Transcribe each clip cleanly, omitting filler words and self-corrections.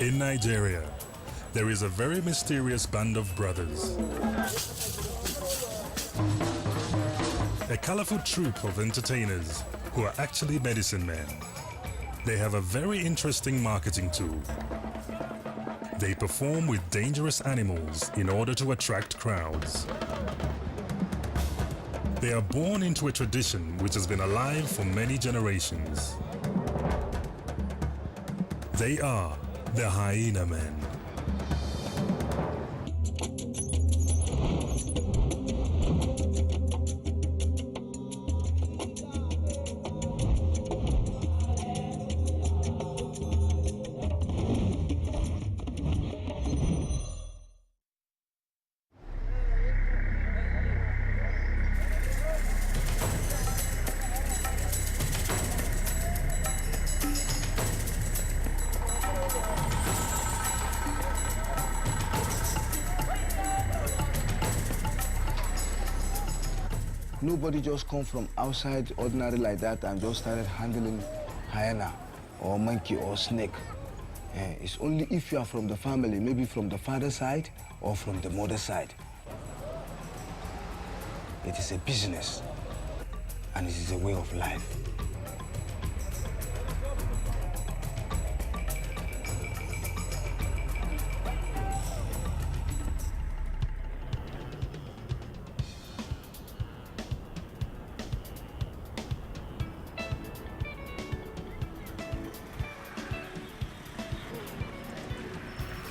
In Nigeria, there is a very mysterious band of brothers. A colorful troupe of entertainers who are actually medicine men. They have a very interesting marketing tool. They perform with dangerous animals in order to attract crowds. They are born into a tradition which has been alive for many generations. They are the Hyena Men. Nobody just come from outside ordinary like that and just started handling hyena or monkey or snake. It's only if you are from the family, maybe from the father's side or from the mother's side. It is a business and it is a way of life.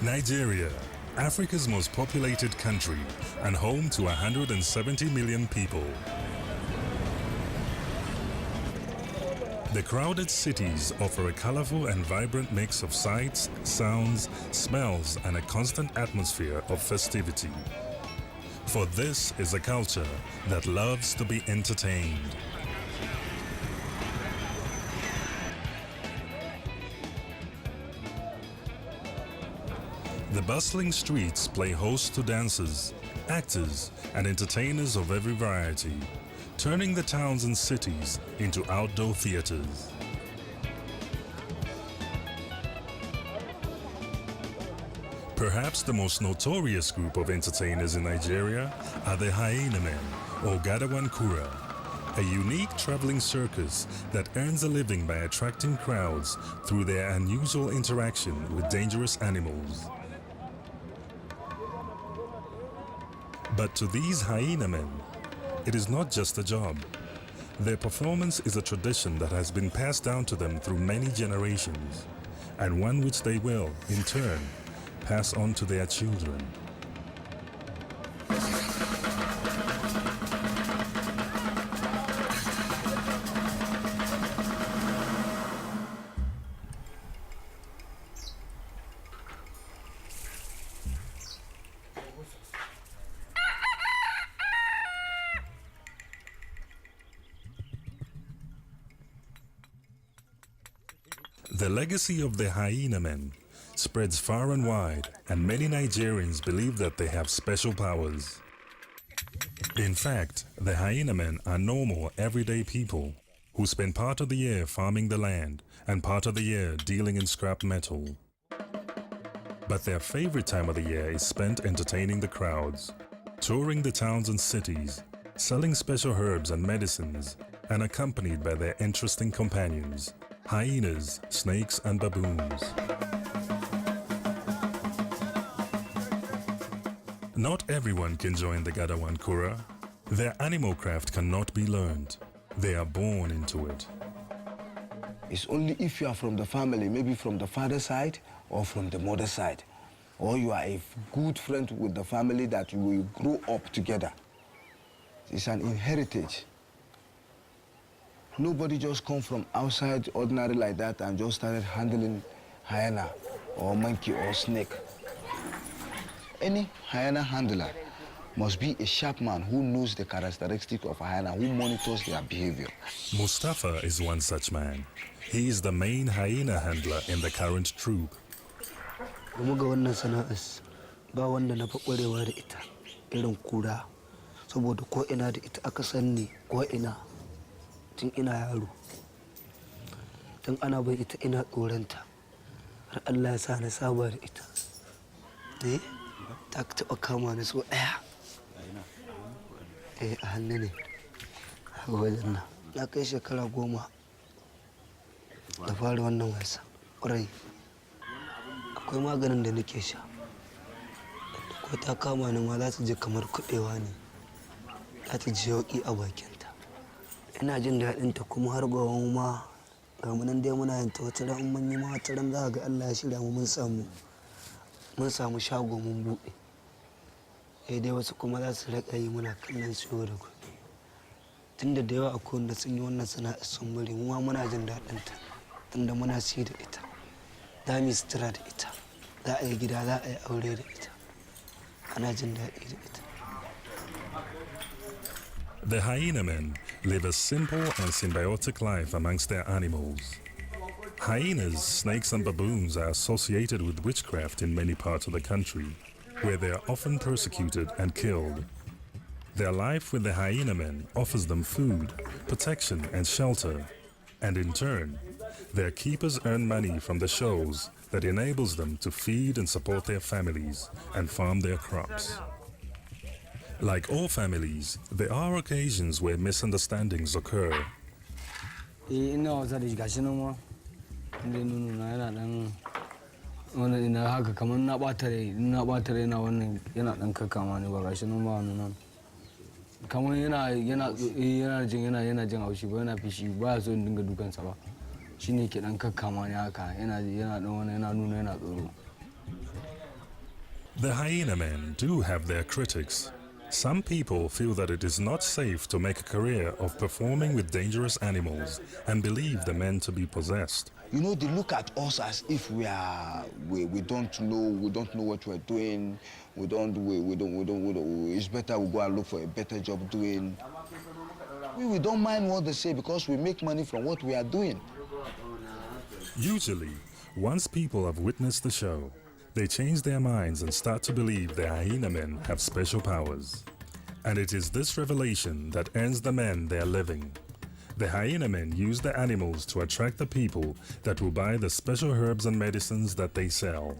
Nigeria, Africa's most populated country and home to 170 million people. The crowded cities offer a colorful and vibrant mix of sights, sounds, smells, and a constant atmosphere of festivity. For this is a culture that loves to be entertained. The bustling streets play host to dancers, actors, and entertainers of every variety, turning the towns and cities into outdoor theaters. Perhaps the most notorious group of entertainers in Nigeria are the Hyena Men, or Gadawan Kura, a unique traveling circus that earns a living by attracting crowds through their unusual interaction with dangerous animals. But to these Hyena Men, it is not just a job. Their performance is a tradition that has been passed down to them through many generations, and one which they will, in turn, pass on to their children. The legacy of the Hyena Men spreads far and wide, and many Nigerians believe that they have special powers. In fact, the Hyena Men are normal, everyday people who spend part of the year farming the land and part of the year dealing in scrap metal. But their favorite time of the year is spent entertaining the crowds, touring the towns and cities, selling special herbs and medicines, and accompanied by their interesting companions, hyenas, snakes, and baboons. Not everyone can join the Gadawan Kura. Their animal craft cannot be learned. They are born into it. It's only if you are from the family, maybe from the father's side or from the mother's side, or you are a good friend with the family that you will grow up together. It's an inheritance. Nobody just come from outside ordinary like that and just started handling hyena or monkey or snake. Any hyena handler must be a sharp man who knows the characteristics of a hyena, who monitors their behavior. Mustafa is one such man. He is the main hyena handler in the current troupe. Ba wanda na fi ƙwarewa da ita irin kura, saboda ko ina da ita aka sanni ko ina tun ina yaro. Tun ana bai ita ina tsoranta har Allah ya sa na saba da ita. Ta taɓa kama ni so ɗaya. A hannu ne a wajen nan. Na kai shekara 10 da fara wannan wasa ƙwarai. Akwai maganin da nake sha, ko ta kama ni ma za ta je kamar kuɗewa ne, za ta ji yauƙi a bakinta. Ina jin daɗinta kuma har gobe ma ga mu nan dai muna yin ta wata ran mun yi ma wata ran za ga Allah ya shirya mu mun samu shago mun buɗe. Dai wasu kuma za su riƙa yi muna kallon su yau da gobe. Tunda da yawa akwai wanda sun yi wannan sana'ar sun bari, mu ma muna jin daɗinta tunda muna ci da ita, za mu yi sutura da ita, za a yi gida, za a yi aure da ita, ana jin daɗi da ita. The hyena men live a simple and symbiotic life amongst their animals. Hyenas, snakes and baboons are associated with witchcraft in many parts of the country, where they are often persecuted and killed. Their life with the hyena men offers them food, protection and shelter, and in turn, their keepers earn money from the shows that enables them to feed and support their families and farm their crops. Like all families, there are occasions where misunderstandings occur. The hyena men do have their critics. Some people feel that it is not safe to make a career of performing with dangerous animals and believe the men to be possessed. You know, they look at us as if we don't know what we're doing. It's better we go and look for a better job doing. We don't mind what they say because we make money from what we are doing. Usually, once people have witnessed the show, they change their minds and start to believe the hyena men have special powers. And it is this revelation that earns the men their living. The hyena men use the animals to attract the people that will buy the special herbs and medicines that they sell.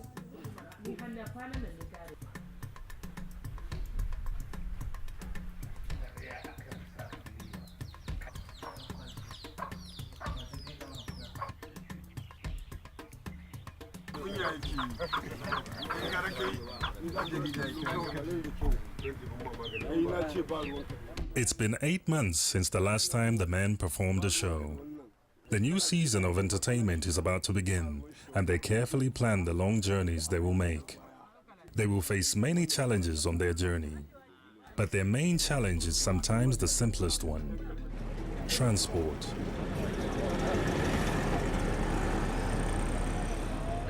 It's been 8 months since the last time the men performed a show. The new season of entertainment is about to begin, and they carefully plan the long journeys they will make. They will face many challenges on their journey, but their main challenge is sometimes the simplest one: transport.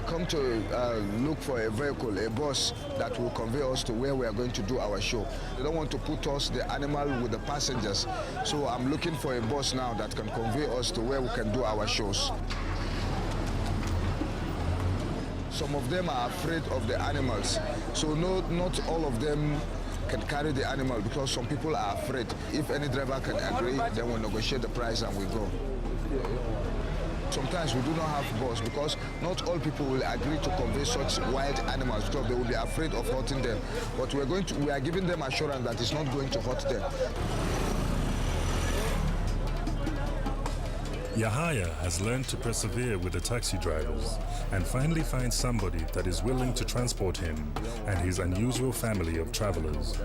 Come to look for a vehicle, a bus that will convey us to where we are going to do our show. They don't want to put us, the animal, with the passengers. So I'm looking for a bus now that can convey us to where we can do our shows. Some of them are afraid of the animals. So not all of them can carry the animal because some people are afraid. If any driver can agree, then we'll negotiate the price and we go. Sometimes we do not have bus because not all people will agree to convey such wild animals because they will be afraid of hurting them. But we are giving them assurance that it's not going to hurt them. Yahya has learned to persevere with the taxi drivers and finally find somebody that is willing to transport him and his unusual family of travelers.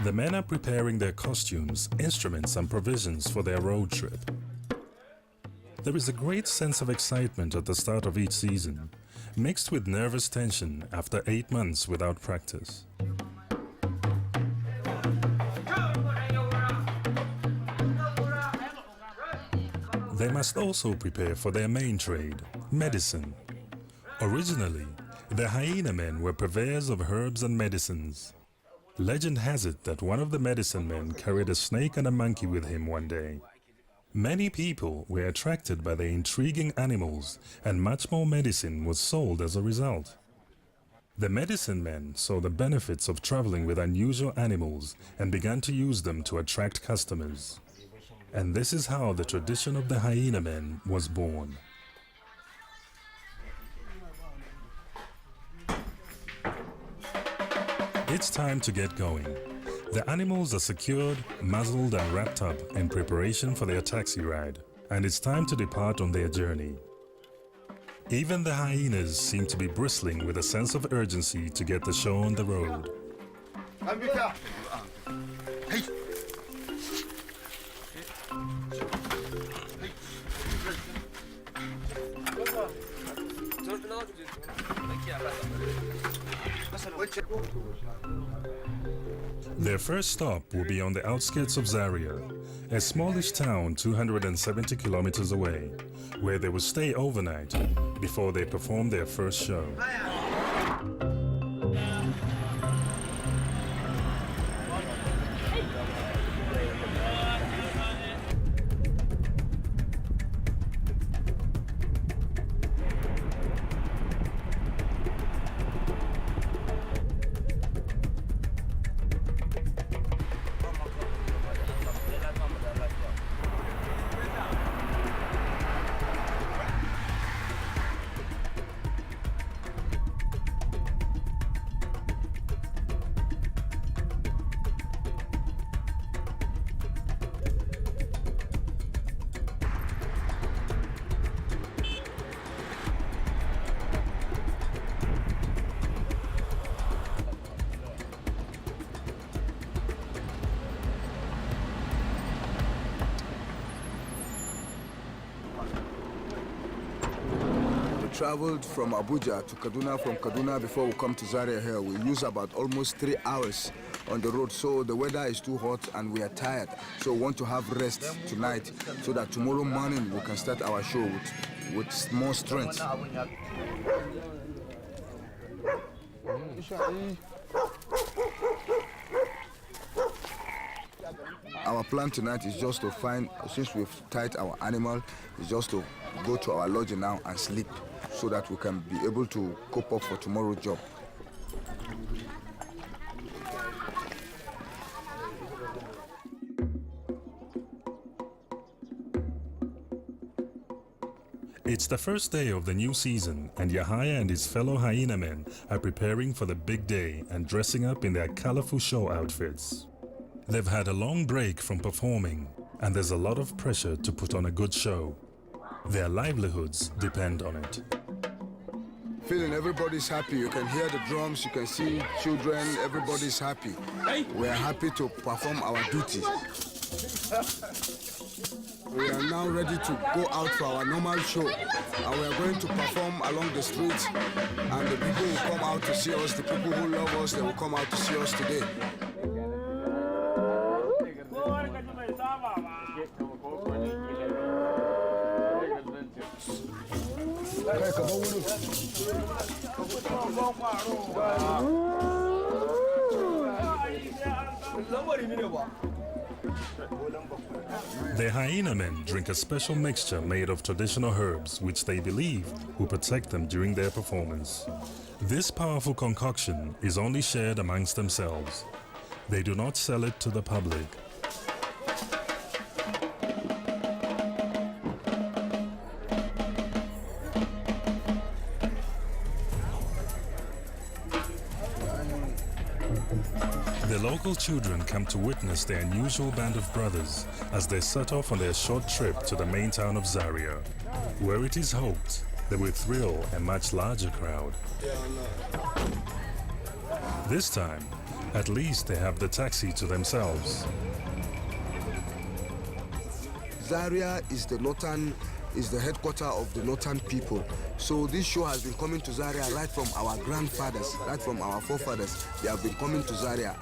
The men are preparing their costumes, instruments and provisions for their road trip. There is a great sense of excitement at the start of each season, mixed with nervous tension after 8 months without practice. They must also prepare for their main trade, medicine. Originally, The Hyena Men were purveyors of herbs and medicines. Legend has it that one of the medicine men carried a snake and a monkey with him one day. Many people were attracted by the intriguing animals, and much more medicine was sold as a result. The medicine men saw the benefits of traveling with unusual animals and began to use them to attract customers. And this is how the tradition of the Hyena Men was born. It's time to get going. The animals are secured, muzzled and wrapped up in preparation for their taxi ride, and it's time to depart on their journey. Even the hyenas seem to be bristling with a sense of urgency to get the show on the road. Their first stop will be on the outskirts of Zaria, a smallish town 270 kilometers away, where they will stay overnight before they perform their first show. Traveled from Abuja to Kaduna, from Kaduna before we come to Zaria here. We use about almost 3 hours on the road, so the weather is too hot and we are tired. So we want to have rest tonight so that tomorrow morning we can start our show with more strength. Our plan tonight is just to find, since we've tied our animal, is just to go to our lodge now and sleep so that we can be able to cope up for tomorrow's job. It's the first day of the new season, and Yahya and his fellow Hyena Men are preparing for the big day and dressing up in their colorful show outfits. They've had a long break from performing, and there's a lot of pressure to put on a good show. Their livelihoods depend on it. Feeling everybody's happy. You can hear the drums, you can see children, everybody's happy. We are happy to perform our duty. We are now ready to go out for our normal show, and we are going to perform along the streets, and the people will come out to see us. The people who love us, they will come out to see us today. The Hyena Men drink a special mixture made of traditional herbs which they believe will protect them during their performance. This powerful concoction is only shared amongst themselves. They do not sell it to the public. The local children come to witness the unusual band of brothers as they set off on their short trip to the main town of Zaria, where it is hoped they will thrill a much larger crowd. This time, at least they have the taxi to themselves. Zaria is the headquarters of the northern people. So this show has been coming to Zaria right from our grandfathers, right from our forefathers. They have been coming to Zaria.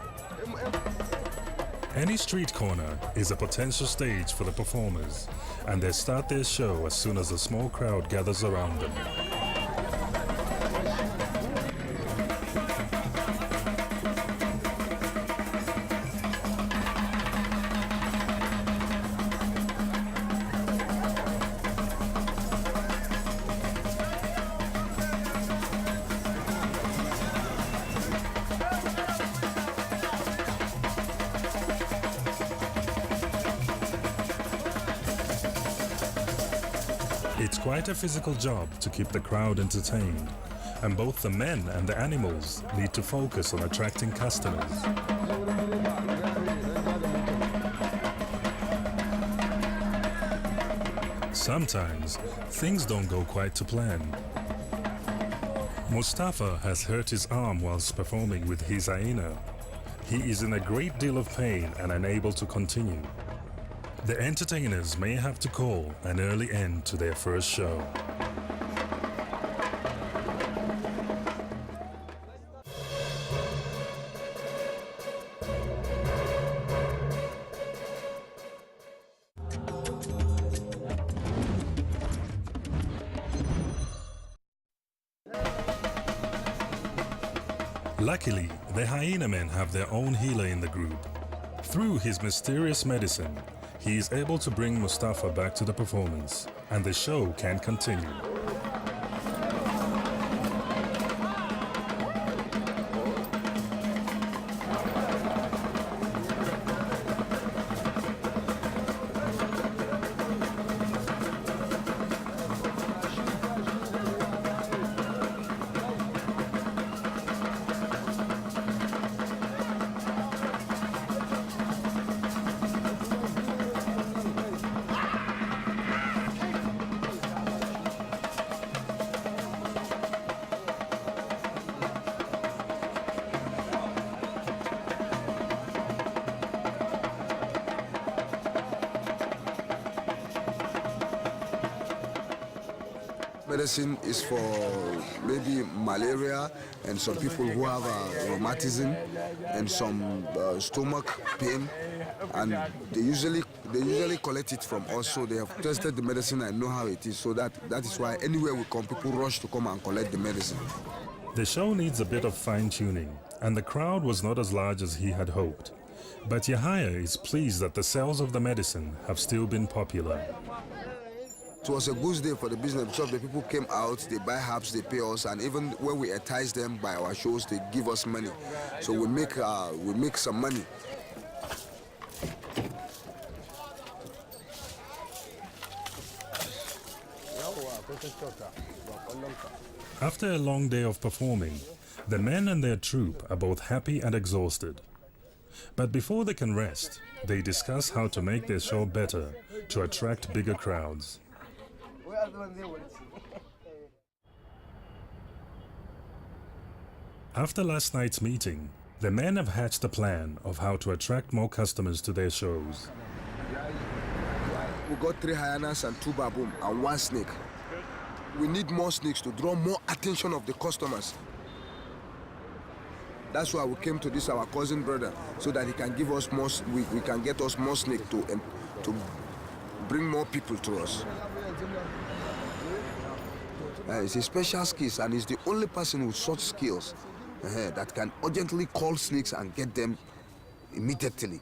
Any street corner is a potential stage for the performers, and they start their show as soon as a small crowd gathers around them. It's quite a physical job to keep the crowd entertained, and both the men and the animals need to focus on attracting customers. Sometimes, things don't go quite to plan. Mustafa has hurt his arm whilst performing with his hyena. He is in a great deal of pain and unable to continue. The entertainers may have to call an early end to their first show. Luckily, the Hyena Men have their own healer in the group. Through his mysterious medicine, he is able to bring Mustafa back to the performance, and the show can continue. Medicine is for maybe malaria and some people who have rheumatism and some stomach pain, and they usually collect it from us. So they have tested the medicine and know how it is. So that is why anywhere we come, people rush to come and collect the medicine. The show needs a bit of fine-tuning, and the crowd was not as large as he had hoped. But Yahya is pleased that the sales of the medicine have still been popular. It was a good day for the business because the people came out, they buy herbs, they pay us, and even when we entice them by our shows, they give us money. So we make some money. After a long day of performing, the men and their troupe are both happy and exhausted. But before they can rest, they discuss how to make their show better to attract bigger crowds. After last night's meeting, the men have hatched a plan of how to attract more customers to their shows. We got 3 hyenas and 2 baboons and 1 snake. We need more snakes to draw more attention of the customers. That's why we came to this our cousin brother, so that he can give us more. We can get us more snakes to bring more people to us. It's a special skills, and he's the only person with such skills that can urgently call snakes and get them immediately.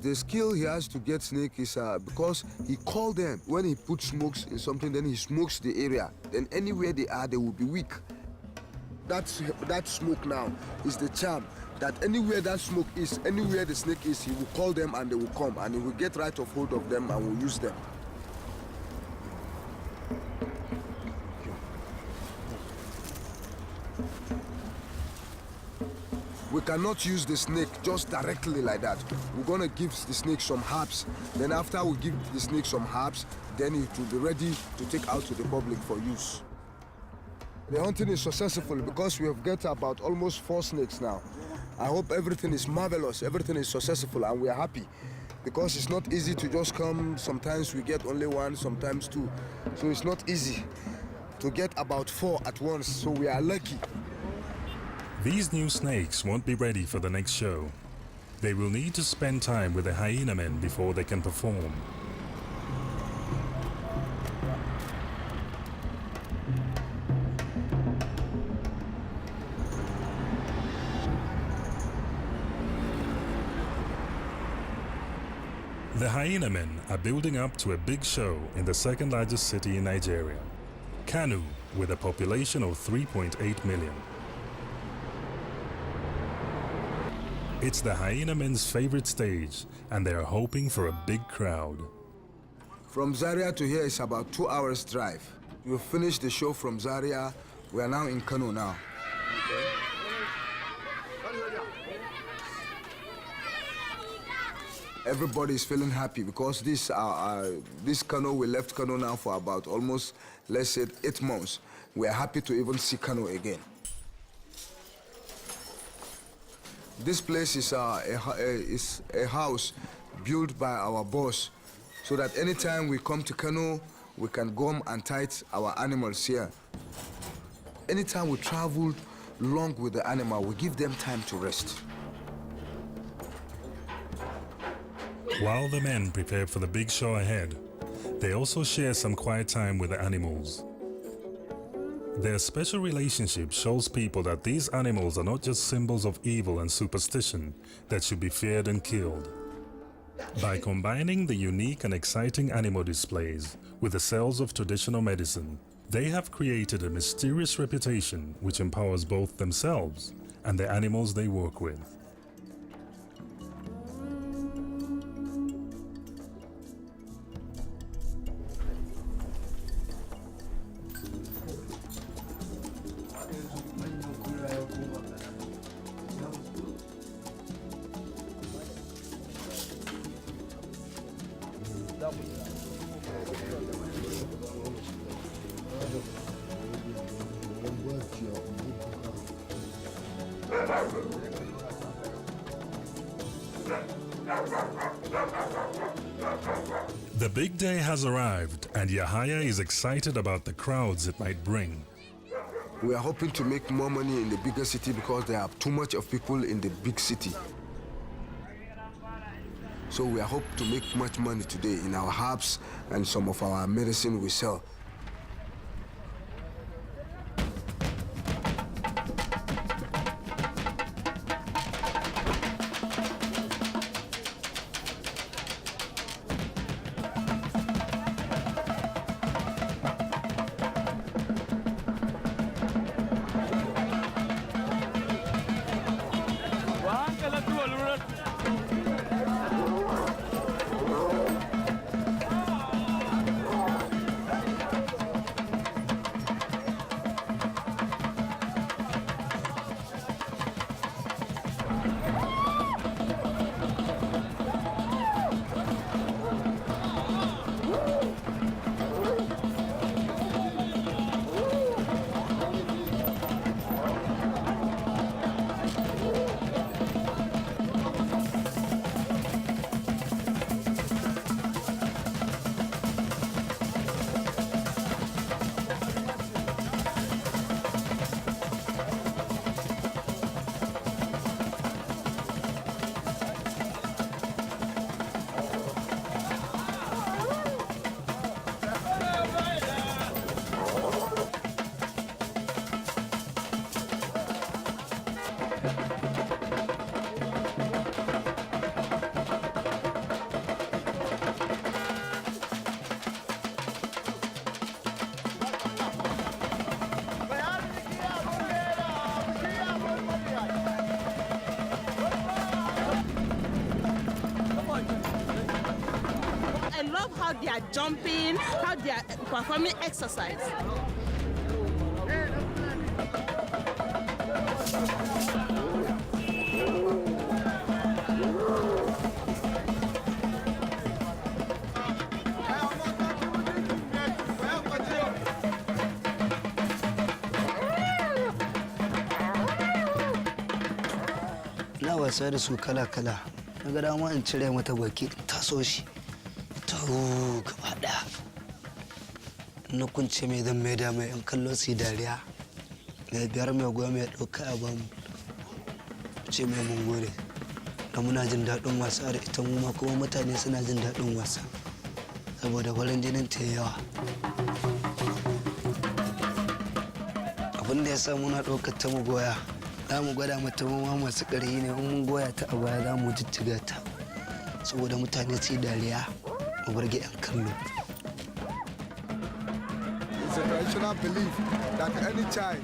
The skill he has to get snake is because he called them. When he puts smokes in something, then he smokes the area. Then anywhere they are, they will be weak. That smoke now is the charm, that anywhere that smoke is, anywhere the snake is, he will call them and they will come, and he will get right of hold of them and will use them. We cannot use the snake just directly like that. We're gonna give the snake some herbs. Then after we give the snake some herbs, then it will be ready to take out to the public for use. The hunting is successful because we have got about almost 4 snakes now. I hope everything is marvelous, everything is successful, and we are happy. Because it's not easy to just come. Sometimes we get only 1, sometimes 2. So it's not easy to get about 4 at once, so we are lucky. These new snakes won't be ready for the next show. They will need to spend time with the Hyena Men before they can perform. The Hyena Men are building up to a big show in the second largest city in Nigeria, Kano, with a population of 3.8 million. It's the Hyena Men's favorite stage, and they are hoping for a big crowd. From Zaria to here is about 2 hours drive. We finished the show from Zaria. We are now in Kano now. Everybody is feeling happy because this Kano, we left Kano now for about almost, let's say, 8 months. We are happy to even see Kano again. This place is a house built by our boss, so that anytime we come to Kano, we can go and tie our animals here. Anytime we travel long with the animal, we give them time to rest. While the men prepare for the big show ahead, they also share some quiet time with the animals. Their special relationship shows people that these animals are not just symbols of evil and superstition that should be feared and killed. By combining the unique and exciting animal displays with the cells of traditional medicine, they have created a mysterious reputation which empowers both themselves and the animals they work with. The big day has arrived, and Yahya is excited about the crowds it might bring. We are hoping to make more money in the bigger city because there are too much of people in the big city. So we are hoping to make much money today in our herbs and some of our medicine we sell. How they are jumping, how they are performing exercise. Na wasa da su kala-kala, na ga dama in cire mata baki taso shi. Gaba ɗaya na kunce mai zan mai da mai yan kallo su yi dariya mai biyar mai goma ya ɗauka a bamu ce mai mun gode da muna jin daɗin wasa da ita mu ma kuma mutane suna jin daɗin wasa saboda farin jinin ta yawa abin da ya sa muna ɗaukar ta mu goya za mu gwada mata ma masu ƙarfi ne in mun goya ta a baya za mu jijjiga ta saboda mutane su yi dariya mu burge 'yan kallo. is a traditional belief that any child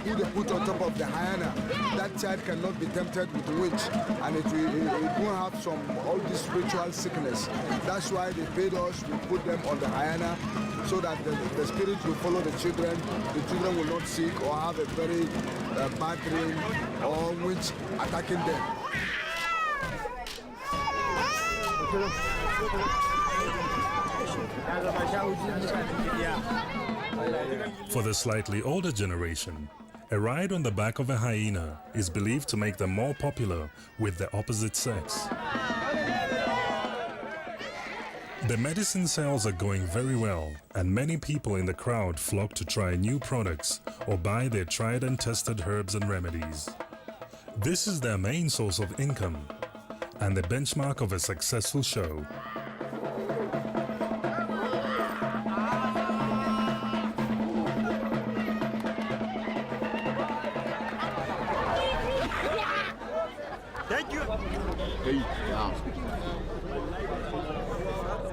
who they put on top of the hyena, that child cannot be tempted with witch, and it won't have all this spiritual sickness. That's why they paid us, we put them on the hyena, so that the spirit will follow the children will not sick or have a very bad dream or witch attacking them. For the slightly older generation, a ride on the back of a hyena is believed to make them more popular with the opposite sex. The medicine sales are going very well, and many people in the crowd flock to try new products or buy their tried and tested herbs and remedies. This is their main source of income and the benchmark of a successful show. Thank you.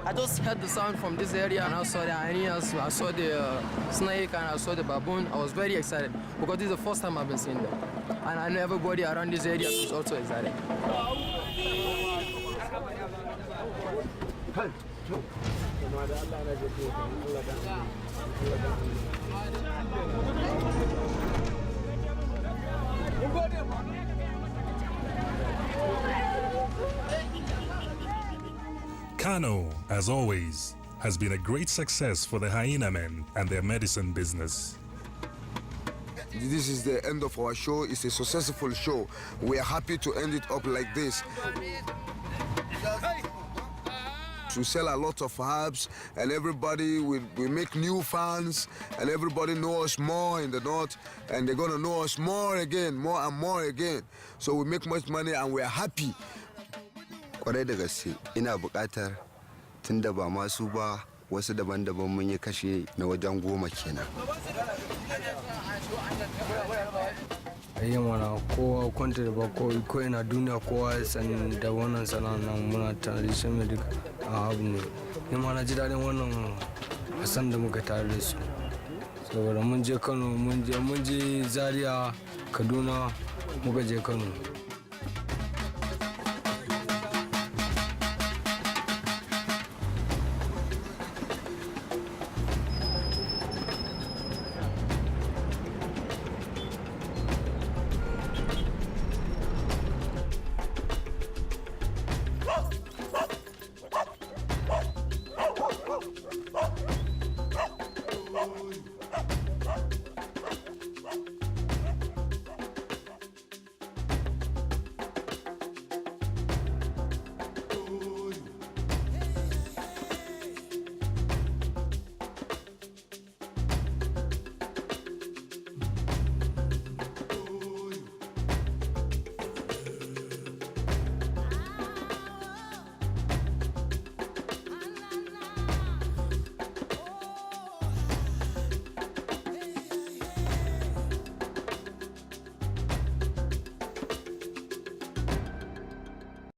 I just heard the sound from this area and I saw the hyenas, I saw the snake and I saw the baboon. I was very excited because this is the first time I've been seeing them. And I know everybody around this area is also excited. Kano, as always, has been a great success for the Hyena Men and their medicine business. This is the end of our show. It's a successful show. We are happy to end it up like this. We sell a lot of herbs, and everybody, we make new fans, and everybody knows us more in the north, and they're gonna know us more again, more and more again. So we make much money and we are happy. Kwarai da gaske ina buƙatar tunda ba masu ba wasu daban-daban mun yi kashe na wajen 10 kenan. Mana kowa kwanta da ba ko ina duniya kowa san da wannan sana'a nan muna tare shi mai duk abu ne. Ni ma na ji daɗin wannan wasan da muka tare da su. Saboda mun je Kano, mun je Zaria, Kaduna, muka je Kano.